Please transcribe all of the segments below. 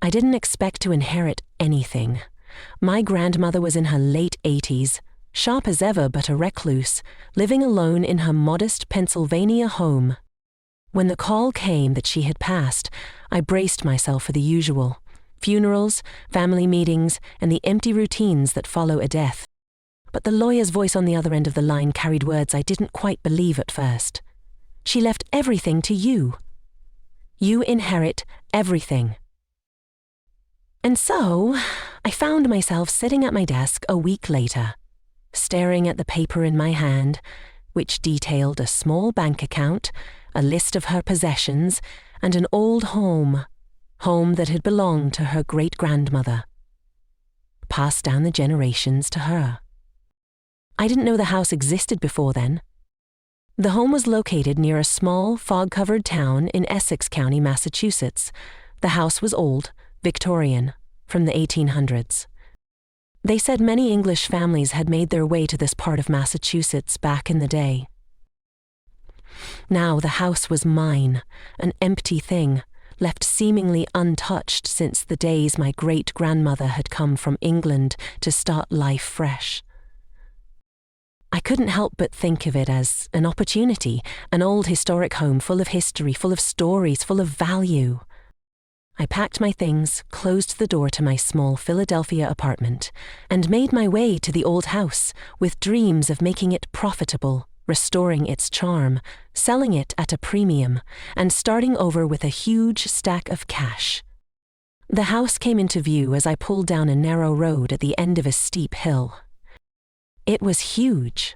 I didn't expect to inherit anything. My grandmother was in her late 80s, sharp as ever but a recluse, living alone in her modest Pennsylvania home. When the call came that she had passed, I braced myself for the usual: funerals, family meetings, and the empty routines that follow a death. But the lawyer's voice on the other end of the line carried words I didn't quite believe at first. She left everything to you. You inherit everything. And so, I found myself sitting at my desk a week later, staring at the paper in my hand, which detailed a small bank account, a list of her possessions, and an old home that had belonged to her great-grandmother, passed down the generations to her. I didn't know the house existed before then. The home was located near a small, fog-covered town in Essex County, Massachusetts. The house was old, Victorian, from the 1800s. They said many English families had made their way to this part of Massachusetts back in the day. Now the house was mine, an empty thing, left seemingly untouched since the days my great-grandmother had come from England to start life fresh. I couldn't help but think of it as an opportunity, an old historic home full of history, full of stories, full of value. I packed my things, closed the door to my small Philadelphia apartment, and made my way to the old house with dreams of making it profitable, restoring its charm, selling it at a premium, and starting over with a huge stack of cash. The house came into view as I pulled down a narrow road at the end of a steep hill. It was huge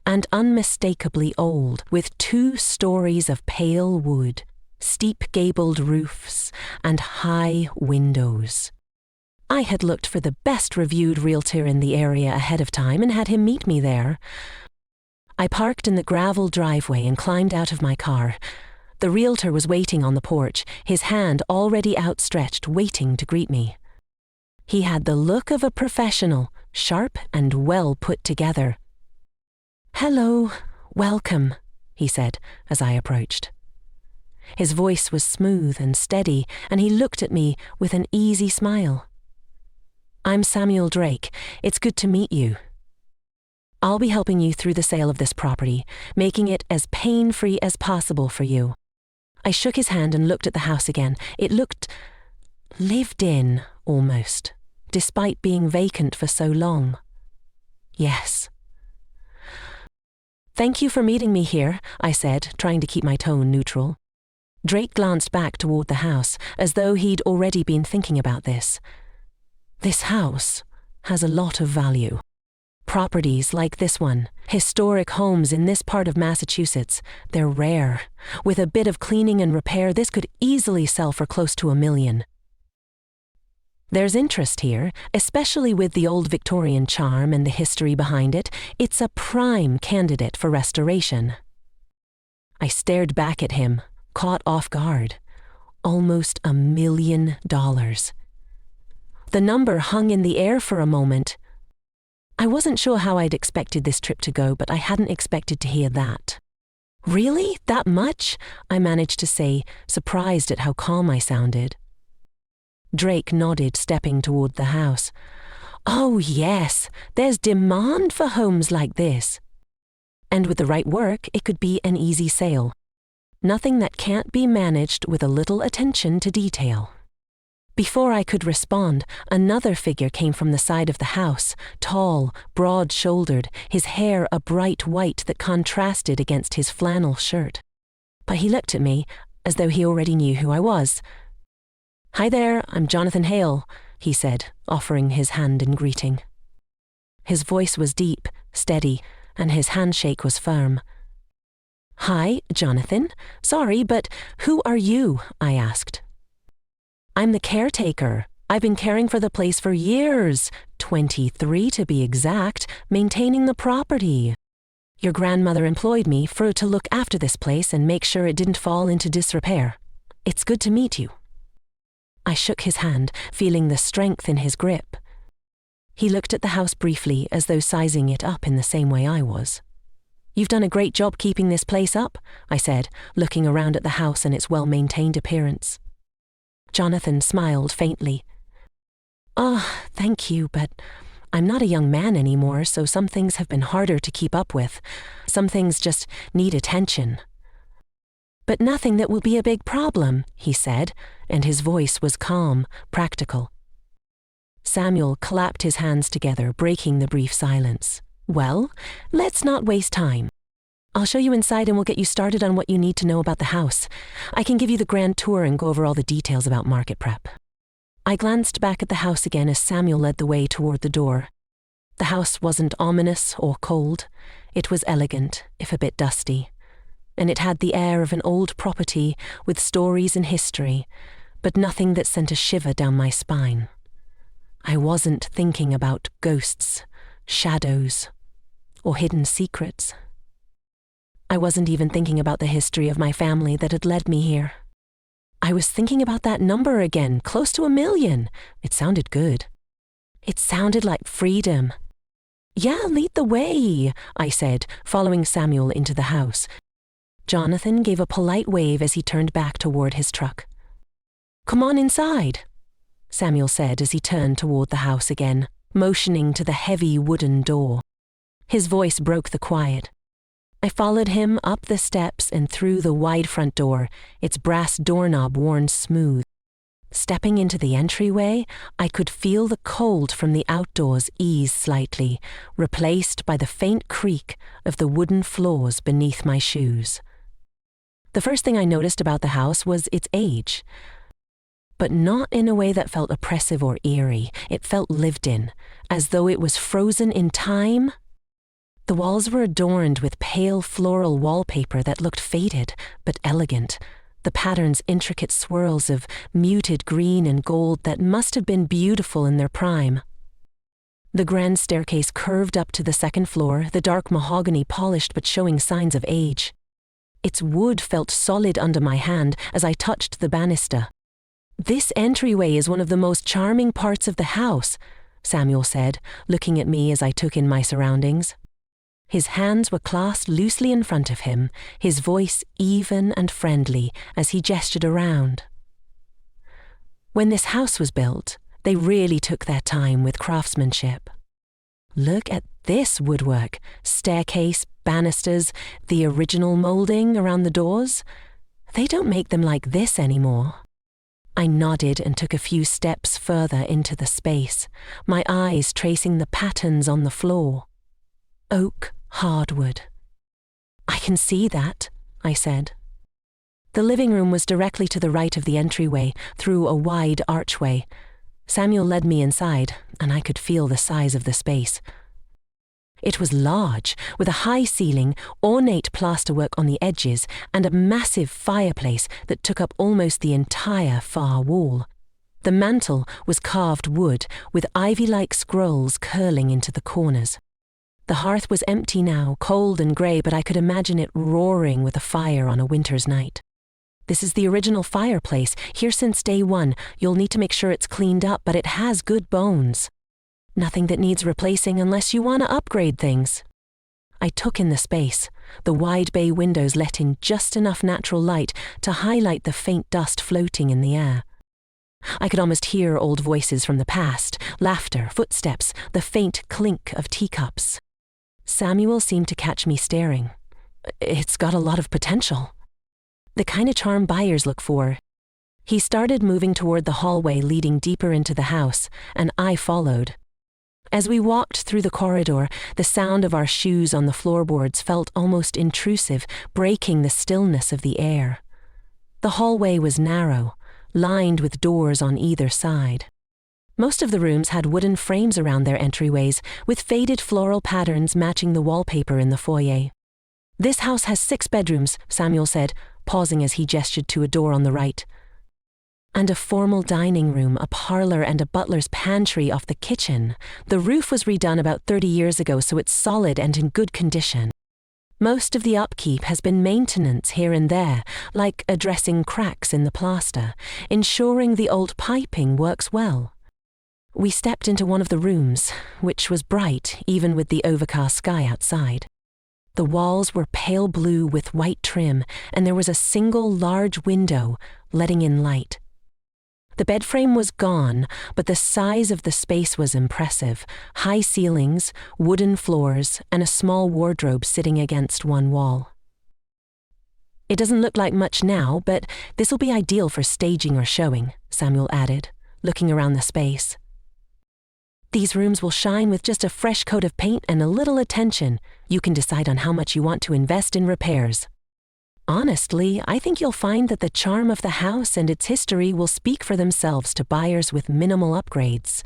and unmistakably old, with 2 stories of pale wood, steep gabled roofs, and high windows. I had looked for the best reviewed realtor in the area ahead of time and had him meet me there. I parked in the gravel driveway and climbed out of my car. The realtor was waiting on the porch, his hand already outstretched, waiting to greet me. He had the look of a professional, sharp and well put together. "Hello, welcome," he said as I approached. His voice was smooth and steady, and he looked at me with an easy smile. "I'm Samuel Drake. It's good to meet you. I'll be helping you through the sale of this property, making it as pain-free as possible for you." I shook his hand and looked at the house again. It looked lived in, almost, despite being vacant for so long. Yes. "Thank you for meeting me here," I said, trying to keep my tone neutral. Drake glanced back toward the house, as though he'd already been thinking about this. "This house has a lot of value. Properties like this one, historic homes in this part of Massachusetts, they're rare. With a bit of cleaning and repair, this could easily sell for close to $1 million. There's interest here, especially with the old Victorian charm and the history behind it. It's a prime candidate for restoration." I stared back at him, caught off guard. Almost $1 million. The number hung in the air for a moment. I wasn't sure how I'd expected this trip to go, but I hadn't expected to hear that. "Really? That much?" I managed to say, surprised at how calm I sounded. Drake nodded, stepping toward the house. "Oh yes, there's demand for homes like this. And with the right work, it could be an easy sale. Nothing that can't be managed with a little attention to detail." Before I could respond, another figure came from the side of the house, tall, broad-shouldered, his hair a bright white that contrasted against his flannel shirt. But he looked at me as though he already knew who I was. "Hi there, I'm Jonathan Hale," he said, offering his hand in greeting. His voice was deep, steady, and his handshake was firm. "Hi, Jonathan. Sorry, but who are you?" I asked. "I'm the caretaker. I've been caring for the place for years, 23 to be exact, maintaining the property. Your grandmother employed me to look after this place and make sure it didn't fall into disrepair. It's good to meet you." I shook his hand, feeling the strength in his grip. He looked at the house briefly, as though sizing it up in the same way I was. "You've done a great job keeping this place up," I said, looking around at the house and its well-maintained appearance. Jonathan smiled faintly. "Ah, thank you, but I'm not a young man anymore, so some things have been harder to keep up with. Some things just need attention." "But nothing that will be a big problem," he said, and his voice was calm, practical. Samuel clapped his hands together, breaking the brief silence. "Well, let's not waste time. I'll show you inside and we'll get you started on what you need to know about the house. I can give you the grand tour and go over all the details about market prep." I glanced back at the house again as Samuel led the way toward the door. The house wasn't ominous or cold. It was elegant, if a bit dusty. And it had the air of an old property with stories and history, but nothing that sent a shiver down my spine. I wasn't thinking about ghosts, shadows, or hidden secrets. I wasn't even thinking about the history of my family that had led me here. I was thinking about that number again, close to 1,000,000. It sounded good. It sounded like freedom. "Yeah, lead the way," I said, following Samuel into the house. Jonathan gave a polite wave as he turned back toward his truck. "Come on inside," Samuel said as he turned toward the house again, motioning to the heavy wooden door. His voice broke the quiet. I followed him up the steps and through the wide front door, its brass doorknob worn smooth. Stepping into the entryway, I could feel the cold from the outdoors ease slightly, replaced by the faint creak of the wooden floors beneath my shoes. The first thing I noticed about the house was its age. But not in a way that felt oppressive or eerie. It felt lived in, as though it was frozen in time. The walls were adorned with pale floral wallpaper that looked faded, but elegant, the pattern's intricate swirls of muted green and gold that must have been beautiful in their prime. The grand staircase curved up to the second floor, the dark mahogany polished but showing signs of age. Its wood felt solid under my hand as I touched the banister. "This entryway is one of the most charming parts of the house," Samuel said, looking at me as I took in my surroundings. His hands were clasped loosely in front of him, his voice even and friendly as he gestured around. When this house was built, they really took their time with craftsmanship. Look at this woodwork, staircase, banisters, the original molding around the doors. They don't make them like this anymore. I nodded and took a few steps further into the space, my eyes tracing the patterns on the floor. Oak, hardwood. "I can see that," I said. The living room was directly to the right of the entryway, through a wide archway. Samuel led me inside, and I could feel the size of the space. It was large, with a high ceiling, ornate plasterwork on the edges, and a massive fireplace that took up almost the entire far wall. The mantel was carved wood, with ivy-like scrolls curling into the corners. The hearth was empty now, cold and grey, but I could imagine it roaring with a fire on a winter's night. "This is the original fireplace, here since day one. You'll need to make sure it's cleaned up, but it has good bones. Nothing that needs replacing unless you want to upgrade things." I took in the space. The wide bay windows let in just enough natural light to highlight the faint dust floating in the air. I could almost hear old voices from the past, laughter, footsteps, the faint clink of teacups. Samuel seemed to catch me staring. "It's got a lot of potential. The kind of charm buyers look for." He started moving toward the hallway leading deeper into the house, and I followed. As we walked through the corridor, the sound of our shoes on the floorboards felt almost intrusive, breaking the stillness of the air. The hallway was narrow, lined with doors on either side. Most of the rooms had wooden frames around their entryways, with faded floral patterns matching the wallpaper in the foyer. "This house has 6 bedrooms, Samuel said, pausing as he gestured to a door on the right. "And a formal dining room, a parlor, and a butler's pantry off the kitchen. The roof was redone about 30 years ago, so it's solid and in good condition. Most of the upkeep has been maintenance here and there, like addressing cracks in the plaster, ensuring the old piping works well." We stepped into one of the rooms, which was bright even with the overcast sky outside. The walls were pale blue with white trim, and there was a single large window letting in light. The bed frame was gone, but the size of the space was impressive. High ceilings, wooden floors, and a small wardrobe sitting against one wall. "It doesn't look like much now, but this'll be ideal for staging or showing," Samuel added, looking around the space. "These rooms will shine with just a fresh coat of paint and a little attention. You can decide on how much you want to invest in repairs. Honestly, I think you'll find that the charm of the house and its history will speak for themselves to buyers with minimal upgrades."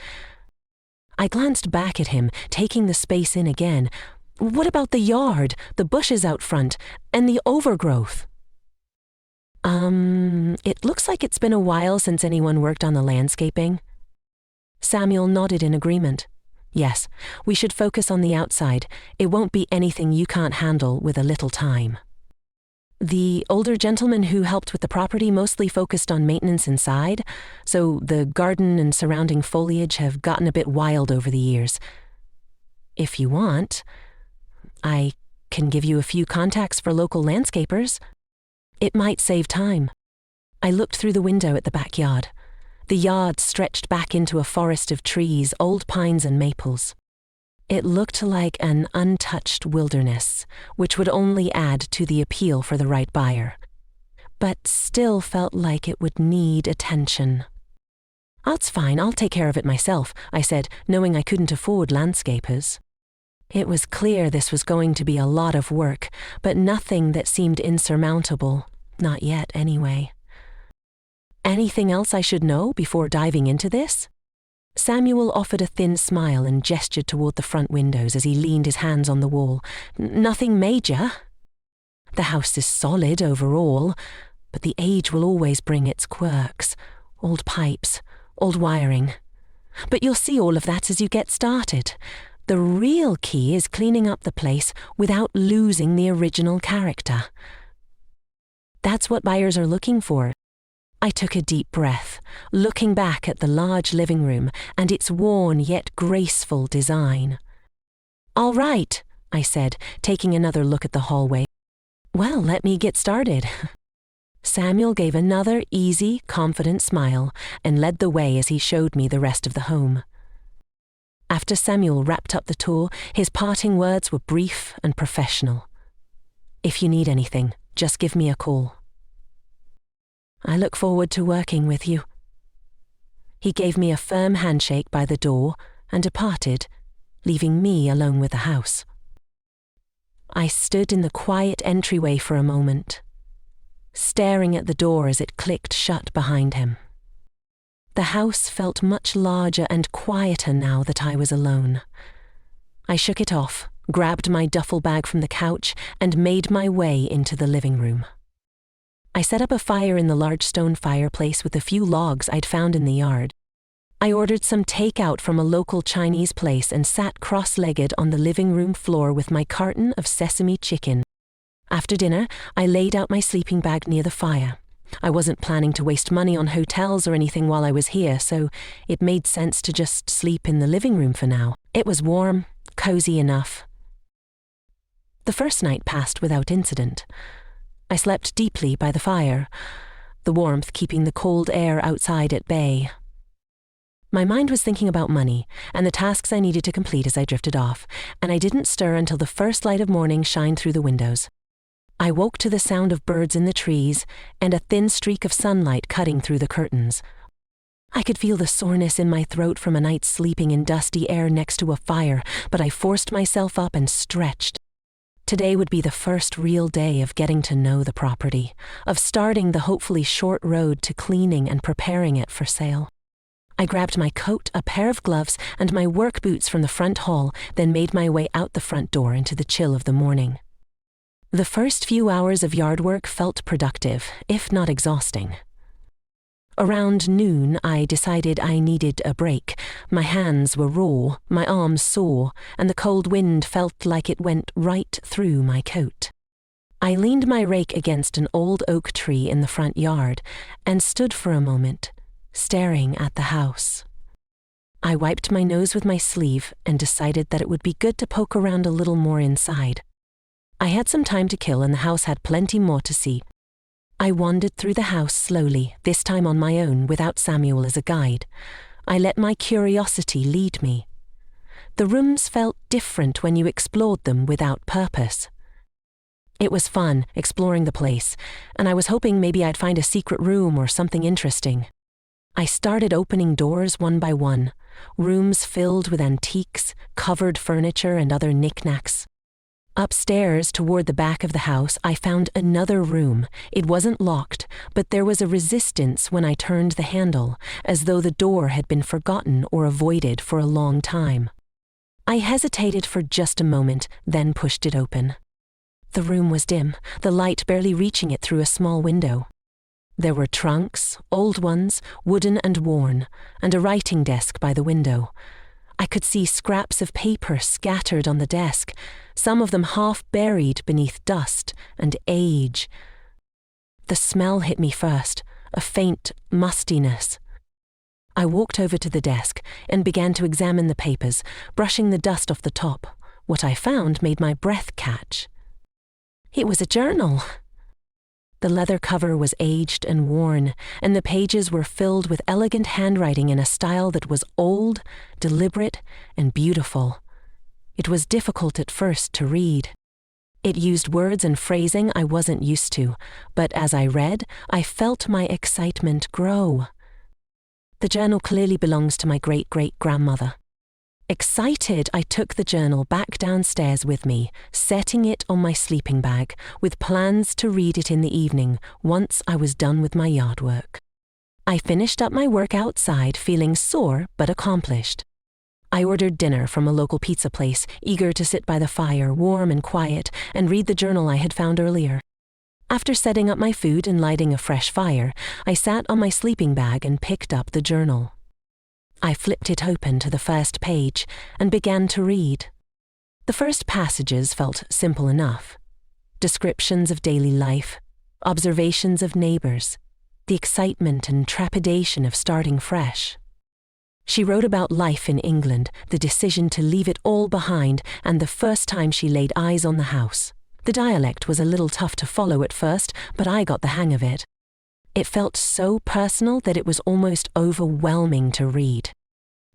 I glanced back at him, taking the space in again. "What about the yard, the bushes out front, and the overgrowth?" It looks like it's been a while since anyone worked on the landscaping." Samuel nodded in agreement. "Yes, we should focus on the outside. It won't be anything you can't handle with a little time." The older gentleman who helped with the property mostly focused on maintenance inside, so the garden and surrounding foliage have gotten a bit wild over the years. If you want, I can give you a few contacts for local landscapers. It might save time." I looked through the window at the backyard. The yard stretched back into a forest of trees, old pines and maples. It looked like an untouched wilderness, which would only add to the appeal for the right buyer, but still felt like it would need attention. "That's fine, I'll take care of it myself," I said, knowing I couldn't afford landscapers. It was clear this was going to be a lot of work, but nothing that seemed insurmountable, not yet anyway. "Anything else I should know before diving into this?" Samuel offered a thin smile and gestured toward the front windows as he leaned his hands on the wall. "Nothing major. The house is solid overall, but the age will always bring its quirks. Old pipes, old wiring. But you'll see all of that as you get started. The real key is cleaning up the place without losing the original character. That's what buyers are looking for." I took a deep breath, looking back at the large living room and its worn yet graceful design. "All right," I said, taking another look at the hallway. "Well, let me get started." Samuel gave another easy, confident smile and led the way as he showed me the rest of the home. After Samuel wrapped up the tour, his parting words were brief and professional. "If you need anything, just give me a call." "I look forward to working with you." He gave me a firm handshake by the door and departed, leaving me alone with the house. I stood in the quiet entryway for a moment, staring at the door as it clicked shut behind him. The house felt much larger and quieter now that I was alone. I shook it off, grabbed my duffel bag from the couch, and made my way into the living room. I set up a fire in the large stone fireplace with a few logs I'd found in the yard. I ordered some takeout from a local Chinese place and sat cross-legged on the living room floor with my carton of sesame chicken. After dinner, I laid out my sleeping bag near the fire. I wasn't planning to waste money on hotels or anything while I was here, so it made sense to just sleep in the living room for now. It was warm, cozy enough. The first night passed without incident. I slept deeply by the fire, the warmth keeping the cold air outside at bay. My mind was thinking about money and the tasks I needed to complete as I drifted off, and I didn't stir until the first light of morning shined through the windows. I woke to the sound of birds in the trees and a thin streak of sunlight cutting through the curtains. I could feel the soreness in my throat from a night sleeping in dusty air next to a fire, but I forced myself up and stretched. Today would be the first real day of getting to know the property, of starting the hopefully short road to cleaning and preparing it for sale. I grabbed my coat, a pair of gloves, and my work boots from the front hall, then made my way out the front door into the chill of the morning. The first few hours of yard work felt productive, if not exhausting. Around noon, I decided I needed a break. My hands were raw, my arms sore, and the cold wind felt like it went right through my coat. I leaned my rake against an old oak tree in the front yard and stood for a moment, staring at the house. I wiped my nose with my sleeve and decided that it would be good to poke around a little more inside. I had some time to kill and the house had plenty more to see. I wandered through the house slowly, this time on my own, without Samuel as a guide. I let my curiosity lead me. The rooms felt different when you explored them without purpose. It was fun, exploring the place, and I was hoping maybe I'd find a secret room or something interesting. I started opening doors one by one, rooms filled with antiques, covered furniture, and other knickknacks. Upstairs, toward the back of the house, I found another room. It wasn't locked, but there was a resistance when I turned the handle, as though the door had been forgotten or avoided for a long time. I hesitated for just a moment, then pushed it open. The room was dim, the light barely reaching it through a small window. There were trunks, old ones, wooden and worn, and a writing desk by the window. I could see scraps of paper scattered on the desk, some of them half buried beneath dust and age. The smell hit me first, a faint mustiness. I walked over to the desk and began to examine the papers, brushing the dust off the top. What I found made my breath catch. It was a journal. The leather cover was aged and worn, and the pages were filled with elegant handwriting in a style that was old, deliberate, and beautiful. It was difficult at first to read. It used words and phrasing I wasn't used to, but as I read, I felt my excitement grow. The journal clearly belongs to my great-great-grandmother. Excited, I took the journal back downstairs with me, setting it on my sleeping bag, with plans to read it in the evening once I was done with my yard work. I finished up my work outside, feeling sore but accomplished. I ordered dinner from a local pizza place, eager to sit by the fire, warm and quiet, and read the journal I had found earlier. After setting up my food and lighting a fresh fire, I sat on my sleeping bag and picked up the journal. I flipped it open to the first page and began to read. The first passages felt simple enough. Descriptions of daily life, observations of neighbors, the excitement and trepidation of starting fresh. She wrote about life in England, the decision to leave it all behind, and the first time she laid eyes on the house. The dialect was a little tough to follow at first, but I got the hang of it. It felt so personal that it was almost overwhelming to read.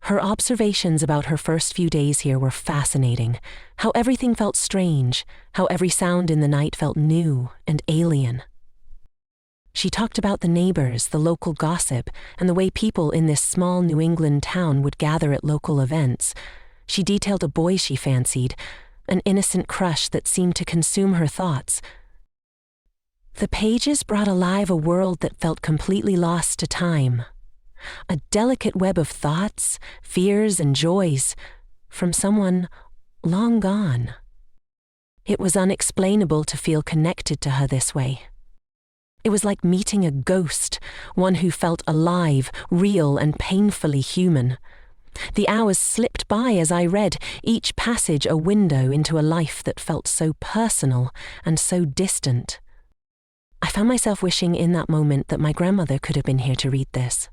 Her observations about her first few days here were fascinating. How everything felt strange, how every sound in the night felt new and alien. She talked about the neighbors, the local gossip, and the way people in this small New England town would gather at local events. She detailed a boy she fancied, an innocent crush that seemed to consume her thoughts. The pages brought alive a world that felt completely lost to time. A delicate web of thoughts, fears, and joys from someone long gone. It was unexplainable to feel connected to her this way. It was like meeting a ghost, one who felt alive, real, and painfully human. The hours slipped by as I read, each passage a window into a life that felt so personal and so distant. I found myself wishing in that moment that my grandmother could have been here to read this.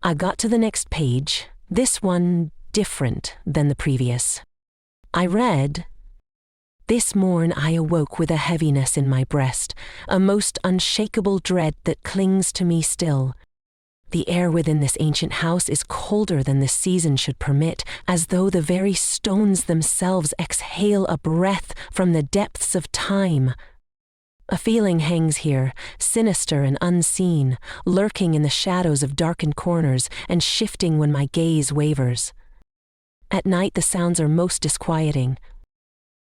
I got to the next page, this one different than the previous. I read, "This morn I awoke with a heaviness in my breast, a most unshakable dread that clings to me still. The air within this ancient house is colder than the season should permit, as though the very stones themselves exhale a breath from the depths of time. A feeling hangs here, sinister and unseen, lurking in the shadows of darkened corners and shifting when my gaze wavers. At night the sounds are most disquieting.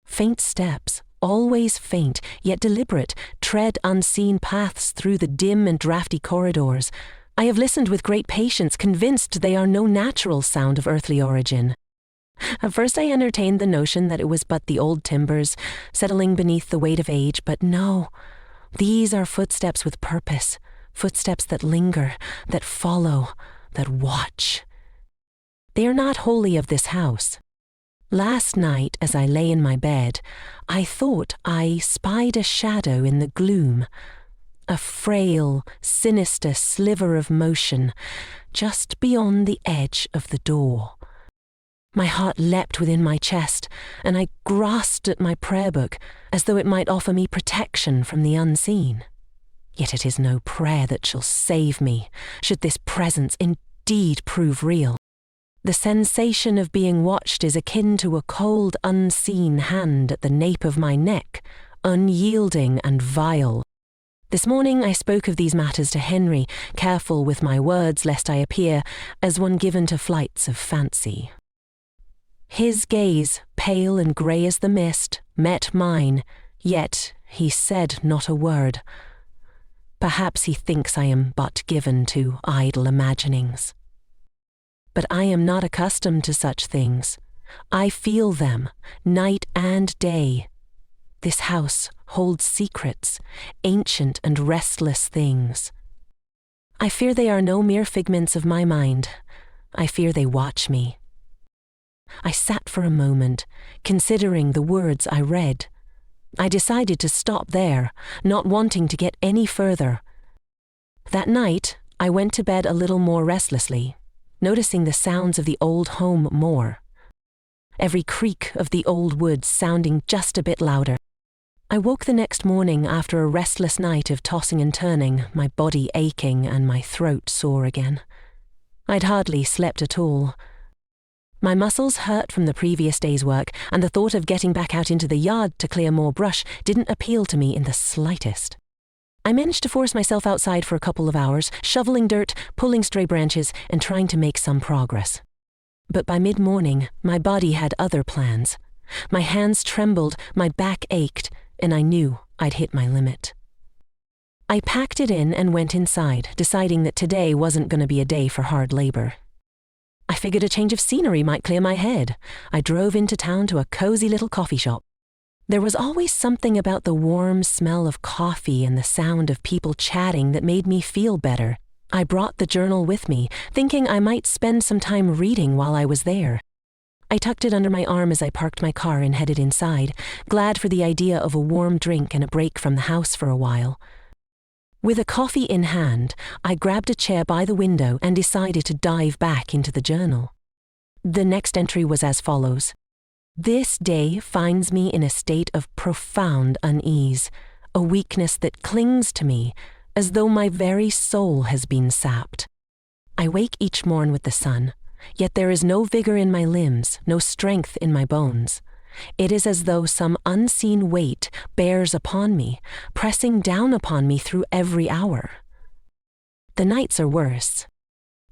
Faint steps, always faint, yet deliberate, tread unseen paths through the dim and drafty corridors. I have listened with great patience, convinced they are no natural sound of earthly origin. At first I entertained the notion that it was but the old timbers, settling beneath the weight of age, but no. These are footsteps with purpose, footsteps that linger, that follow, that watch. They are not wholly of this house. Last night, as I lay in my bed, I thought I spied a shadow in the gloom, a frail, sinister sliver of motion just beyond the edge of the door. My heart leapt within my chest, and I grasped at my prayer book as though it might offer me protection from the unseen. Yet it is no prayer that shall save me, should this presence indeed prove real. The sensation of being watched is akin to a cold, unseen hand at the nape of my neck, unyielding and vile. This morning I spoke of these matters to Henry, careful with my words lest I appear as one given to flights of fancy. His gaze, pale and grey as the mist, met mine, yet he said not a word. Perhaps he thinks I am but given to idle imaginings. But I am not accustomed to such things. I feel them, night and day. This house holds secrets, ancient and restless things. I fear they are no mere figments of my mind. I fear they watch me. I sat for a moment, considering the words I read. I decided to stop there, not wanting to get any further. That night, I went to bed a little more restlessly, noticing the sounds of the old home more. Every creak of the old woods sounding just a bit louder. I woke the next morning after a restless night of tossing and turning, my body aching and my throat sore again. I'd hardly slept at all. My muscles hurt from the previous day's work, and the thought of getting back out into the yard to clear more brush didn't appeal to me in the slightest. I managed to force myself outside for a couple of hours, shoveling dirt, pulling stray branches, and trying to make some progress. But by mid-morning, my body had other plans. My hands trembled, my back ached, and I knew I'd hit my limit. I packed it in and went inside, deciding that today wasn't going to be a day for hard labor. I figured a change of scenery might clear my head. I drove into town to a cozy little coffee shop. There was always something about the warm smell of coffee and the sound of people chatting that made me feel better. I brought the journal with me, thinking I might spend some time reading while I was there. I tucked it under my arm as I parked my car and headed inside, glad for the idea of a warm drink and a break from the house for a while. With a coffee in hand, I grabbed a chair by the window and decided to dive back into the journal. The next entry was as follows. This day finds me in a state of profound unease, a weakness that clings to me as though my very soul has been sapped. I wake each morn with the sun, yet there is no vigor in my limbs, no strength in my bones. It is as though some unseen weight bears upon me, pressing down upon me through every hour. The nights are worse.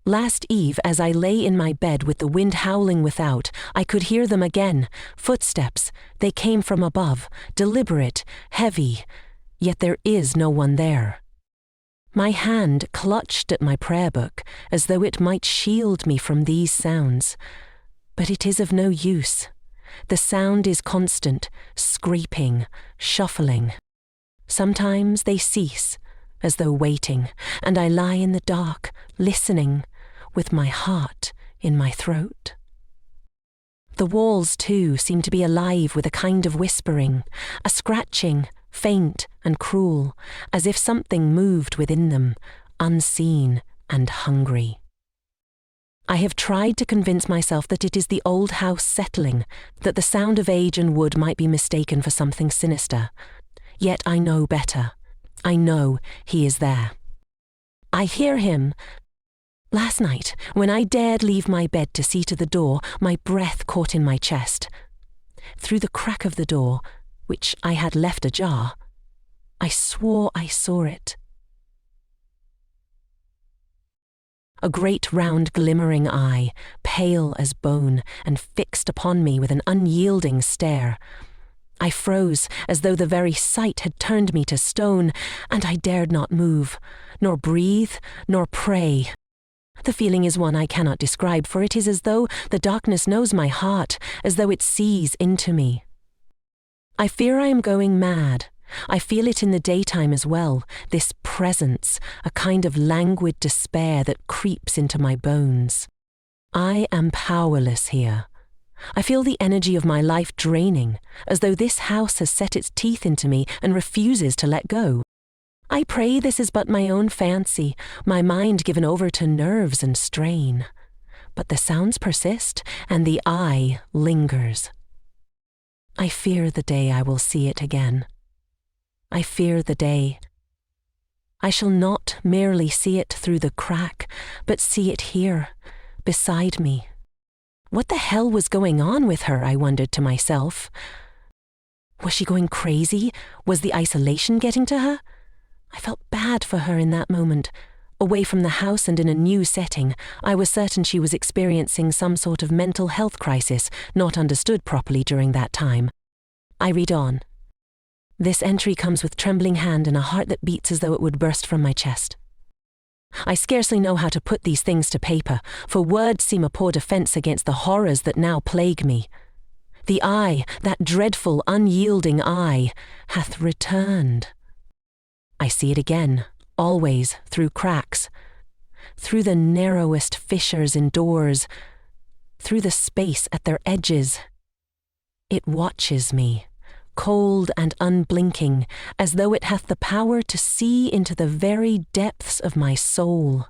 Last eve, as I lay in my bed with the wind howling without, I could hear them again, footsteps. They came from above, deliberate, heavy, yet there is no one there. My hand clutched at my prayer book, as though it might shield me from these sounds. But it is of no use. The sound is constant, scraping, shuffling. Sometimes they cease, as though waiting, and I lie in the dark, listening, with my heart in my throat. The walls, too, seem to be alive with a kind of whispering, a scratching, faint and cruel, as if something moved within them, unseen and hungry. I have tried to convince myself that it is the old house settling, that the sound of age and wood might be mistaken for something sinister. Yet I know better. I know he is there. I hear him. Last night, when I dared leave my bed to see to the door, my breath caught in my chest. Through the crack of the door, which I had left ajar, I swore I saw it. A great round glimmering eye, pale as bone, and fixed upon me with an unyielding stare. I froze, as though the very sight had turned me to stone, and I dared not move, nor breathe, nor pray. The feeling is one I cannot describe, for it is as though the darkness knows my heart, as though it sees into me. I fear I am going mad. I feel it in the daytime as well, this presence, a kind of languid despair that creeps into my bones. I am powerless here. I feel the energy of my life draining, as though this house has set its teeth into me and refuses to let go. I pray this is but my own fancy, my mind given over to nerves and strain. But the sounds persist, and the eye lingers. I fear the day I will see it again. I fear the day I shall not merely see it through the crack, but see it here, beside me. What the hell was going on with her, I wondered to myself. Was she going crazy? Was the isolation getting to her? I felt bad for her in that moment. Away from the house and in a new setting, I was certain she was experiencing some sort of mental health crisis, not understood properly during that time. I read on. This entry comes with trembling hand and a heart that beats as though it would burst from my chest. I scarcely know how to put these things to paper, for words seem a poor defence against the horrors that now plague me. The eye, that dreadful, unyielding eye, hath returned. I see it again, always, through cracks, through the narrowest fissures in doors, through the space at their edges. It watches me, cold and unblinking, as though it hath the power to see into the very depths of my soul.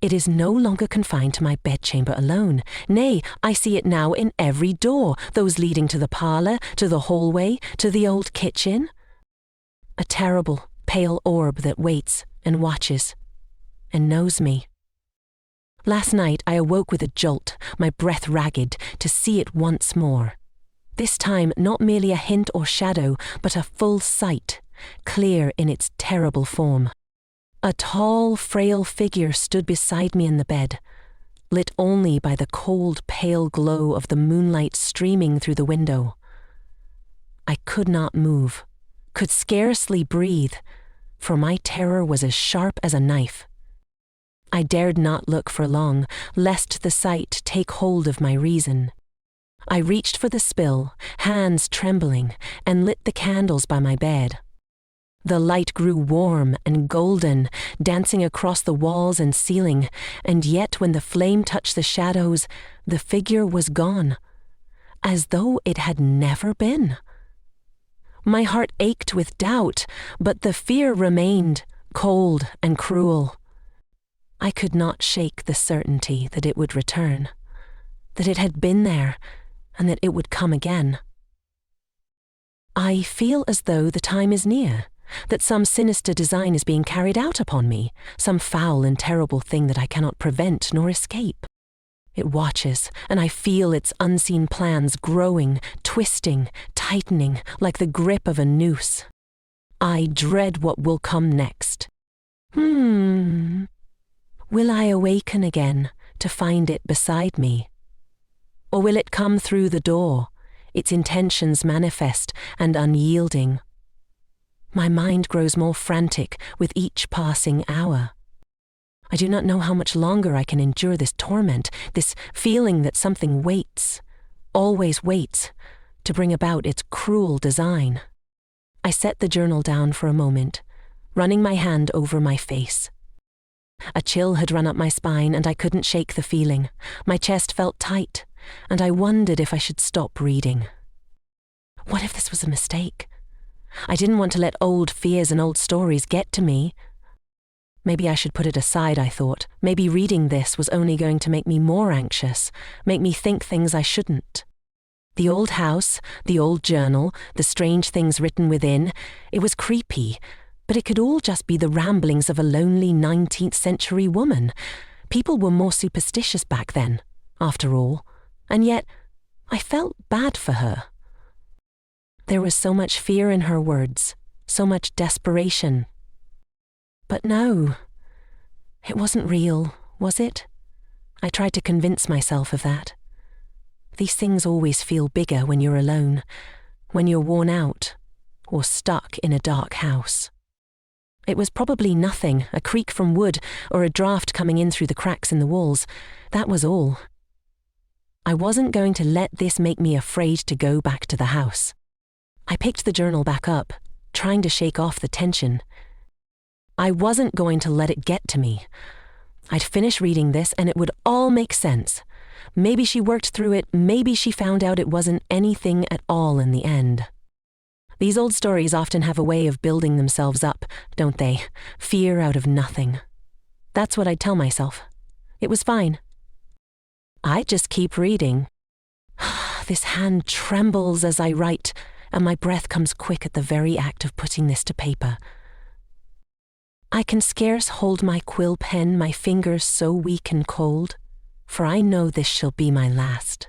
It is no longer confined to my bedchamber alone. Nay, I see it now in every door, those leading to the parlour, to the hallway, to the old kitchen. A terrible, pale orb that waits and watches and knows me. Last night I awoke with a jolt, my breath ragged, to see it once more. This time not merely a hint or shadow, but a full sight, clear in its terrible form. A tall, frail figure stood beside me in the bed, lit only by the cold, pale glow of the moonlight streaming through the window. I could not move, could scarcely breathe, for my terror was as sharp as a knife. I dared not look for long, lest the sight take hold of my reason. I reached for the spill, hands trembling, and lit the candles by my bed. The light grew warm and golden, dancing across the walls and ceiling, and yet when the flame touched the shadows, the figure was gone, as though it had never been. My heart ached with doubt, but the fear remained, cold and cruel. I could not shake the certainty that it would return, that it had been there, and that it would come again. I feel as though the time is near, that some sinister design is being carried out upon me, some foul and terrible thing that I cannot prevent nor escape. It watches, and I feel its unseen plans growing, twisting, tightening, like the grip of a noose. I dread what will come next. Will I awaken again to find it beside me? Or will it come through the door, its intentions manifest and unyielding? My mind grows more frantic with each passing hour. I do not know how much longer I can endure this torment, this feeling that something waits, always waits, to bring about its cruel design. I set the journal down for a moment, running my hand over my face. A chill had run up my spine and I couldn't shake the feeling. My chest felt tight, and I wondered if I should stop reading. What if this was a mistake? I didn't want to let old fears and old stories get to me. Maybe I should put it aside, I thought. Maybe reading this was only going to make me more anxious, make me think things I shouldn't. The old house, the old journal, the strange things written within, it was creepy, but it could all just be the ramblings of a lonely 19th century woman. People were more superstitious back then, after all, and yet I felt bad for her. There was so much fear in her words, so much desperation. But no, it wasn't real, was it? I tried to convince myself of that. These things always feel bigger when you're alone, when you're worn out, or stuck in a dark house. It was probably nothing, a creak from wood, or a draft coming in through the cracks in the walls. That was all. I wasn't going to let this make me afraid to go back to the house. I picked the journal back up, trying to shake off the tension. I wasn't going to let it get to me. I'd finish reading this and it would all make sense. Maybe she worked through it, maybe she found out it wasn't anything at all in the end. These old stories often have a way of building themselves up, don't they? Fear out of nothing. That's what I'd tell myself. It was fine. I'd just keep reading. This hand trembles as I write, and my breath comes quick at the very act of putting this to paper. I can scarce hold my quill pen, my fingers so weak and cold, for I know this shall be my last.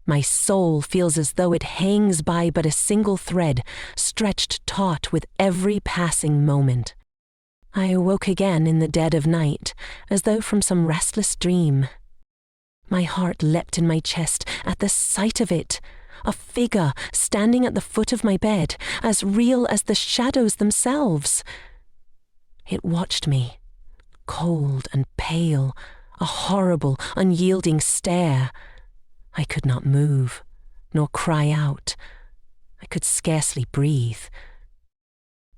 My soul feels as though it hangs by but a single thread, stretched taut with every passing moment. I awoke again in the dead of night, as though from some restless dream. My heart leapt in my chest at the sight of it, a figure standing at the foot of my bed, as real as the shadows themselves. It watched me, cold and pale, a horrible, unyielding stare. I could not move, nor cry out. I could scarcely breathe.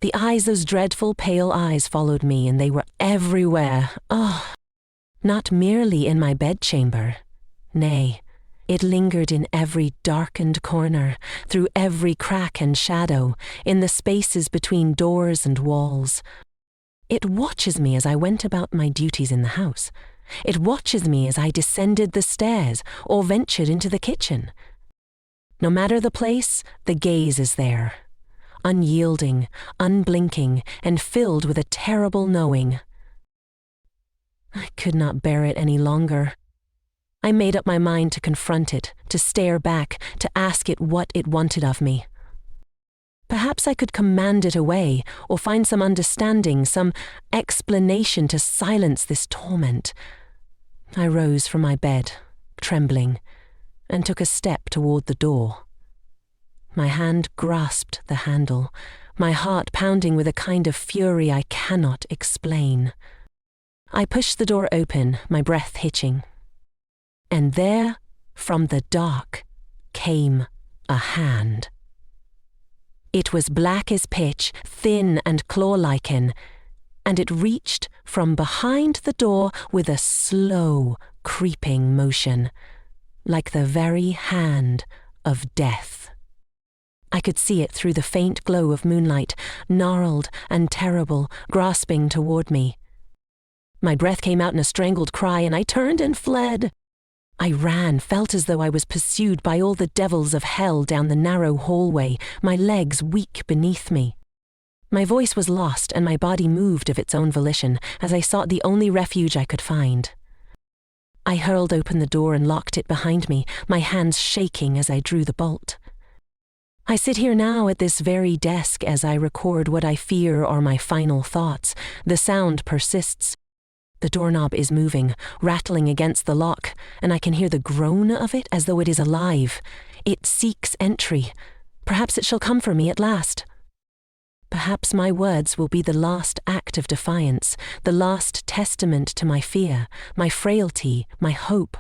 The eyes, those dreadful pale eyes, followed me, and they were everywhere. Oh, not merely in my bedchamber. Nay, it lingered in every darkened corner, through every crack and shadow, in the spaces between doors and walls. It watches me as I went about my duties in the house. It watches me as I descended the stairs or ventured into the kitchen. No matter the place, the gaze is there, unyielding, unblinking, and filled with a terrible knowing. I could not bear it any longer. I made up my mind to confront it, to stare back, to ask it what it wanted of me. Perhaps I could command it away, or find some understanding, some explanation to silence this torment. I rose from my bed, trembling, and took a step toward the door. My hand grasped the handle, my heart pounding with a kind of fury I cannot explain. I pushed the door open, my breath hitching. And there, from the dark, came a hand. It was black as pitch, thin and claw-lichen, and it reached from behind the door with a slow, creeping motion, like the very hand of death. I could see it through the faint glow of moonlight, gnarled and terrible, grasping toward me. My breath came out in a strangled cry, and I turned and fled. I ran, felt as though I was pursued by all the devils of hell down the narrow hallway, my legs weak beneath me. My voice was lost, and my body moved of its own volition as I sought the only refuge I could find. I hurled open the door and locked it behind me, my hands shaking as I drew the bolt. I sit here now at this very desk as I record what I fear are my final thoughts. The sound persists. The doorknob is moving, rattling against the lock, and I can hear the groan of it as though it is alive. It seeks entry. Perhaps it shall come for me at last. Perhaps my words will be the last act of defiance, the last testament to my fear, my frailty, my hope.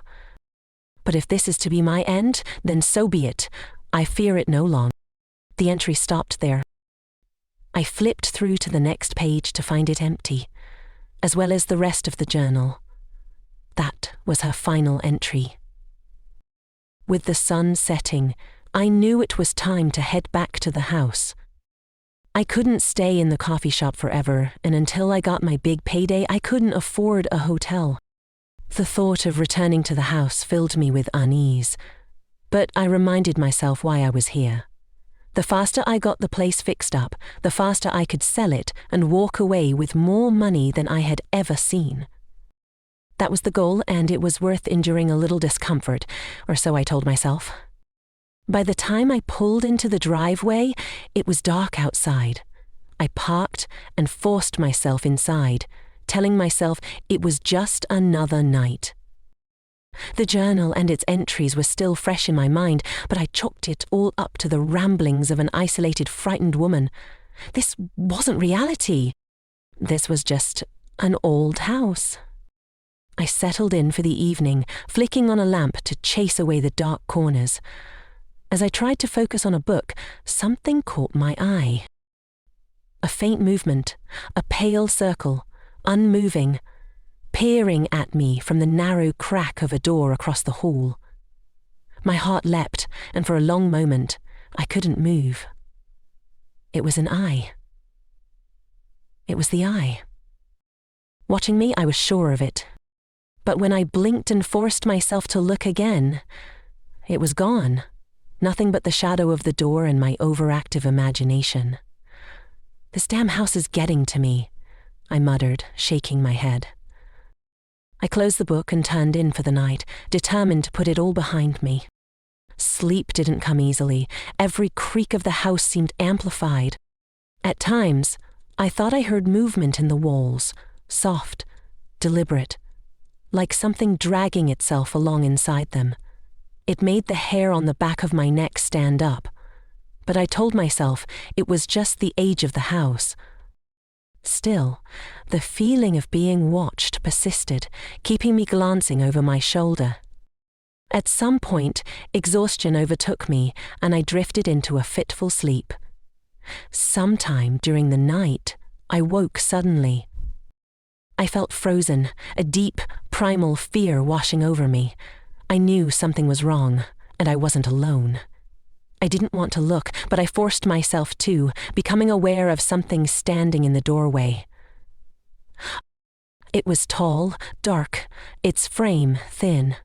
But if this is to be my end, then so be it. I fear it no longer. The entry stopped there. I flipped through to the next page to find it empty, as well as the rest of the journal. That was her final entry. With the sun setting, I knew it was time to head back to the house. I couldn't stay in the coffee shop forever, and until I got my big payday, I couldn't afford a hotel. The thought of returning to the house filled me with unease, but I reminded myself why I was here. The faster I got the place fixed up, the faster I could sell it and walk away with more money than I had ever seen. That was the goal, and it was worth enduring a little discomfort, or so I told myself. By the time I pulled into the driveway, it was dark outside. I parked and forced myself inside, telling myself it was just another night. The journal and its entries were still fresh in my mind, but I chalked it all up to the ramblings of an isolated, frightened woman. This wasn't reality. This was just an old house. I settled in for the evening, flicking on a lamp to chase away the dark corners. As I tried to focus on a book, something caught my eye. A faint movement, a pale circle, unmoving, peering at me from the narrow crack of a door across the hall. My heart leapt, and for a long moment, I couldn't move. It was an eye. It was the eye. Watching me, I was sure of it. But when I blinked and forced myself to look again, it was gone. Nothing but the shadow of the door and my overactive imagination. This damn house is getting to me. I muttered, shaking my head. I closed the book and turned in for the night, determined to put it all behind me. Sleep didn't come easily. Every creak of the house seemed amplified. At times, I thought I heard movement in the walls, soft, deliberate, like something dragging itself along inside them. It made the hair on the back of my neck stand up, but I told myself it was just the age of the house. Still, the feeling of being watched persisted, keeping me glancing over my shoulder. At some point, exhaustion overtook me, and I drifted into a fitful sleep. Sometime during the night, I woke suddenly. I felt frozen, a deep, primal fear washing over me. I knew something was wrong, and I wasn't alone. I didn't want to look, but I forced myself to, becoming aware of something standing in the doorway. It was tall, dark, its frame thin.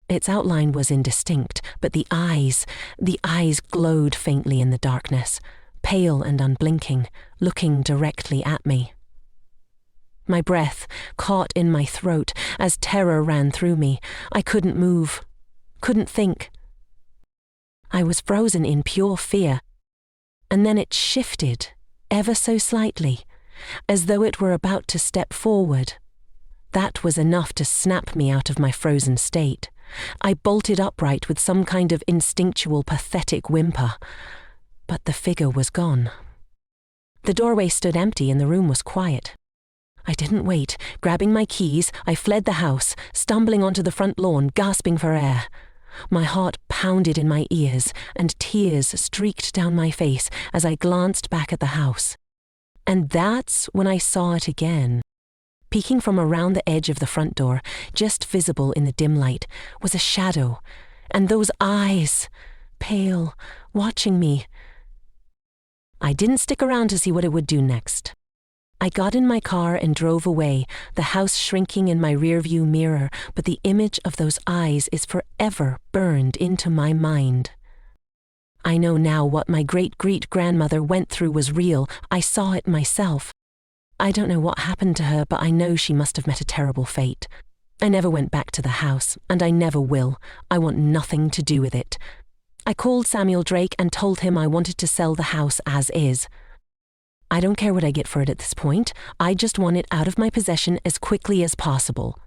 Its outline was indistinct, but the eyes glowed faintly in the darkness, pale and unblinking, looking directly at me. My breath caught in my throat as terror ran through me. I couldn't move, couldn't think. I was frozen in pure fear, and then it shifted, ever so slightly, as though it were about to step forward. That was enough to snap me out of my frozen state. I bolted upright with some kind of instinctual, pathetic whimper, but the figure was gone. The doorway stood empty and the room was quiet. I didn't wait. Grabbing my keys, I fled the house, stumbling onto the front lawn, gasping for air. My heart pounded in my ears, and tears streaked down my face as I glanced back at the house. And that's when I saw it again. Peeking from around the edge of the front door, just visible in the dim light, was a shadow, and those eyes, pale, watching me. I didn't stick around to see what it would do next. I got in my car and drove away, the house shrinking in my rearview mirror, but the image of those eyes is forever burned into my mind. I know now what my great-great-grandmother went through was real. I saw it myself. I don't know what happened to her, but I know she must have met a terrible fate. I never went back to the house, and I never will. I want nothing to do with it. I called Samuel Drake and told him I wanted to sell the house as is. I don't care what I get for it at this point. I just want it out of my possession as quickly as possible.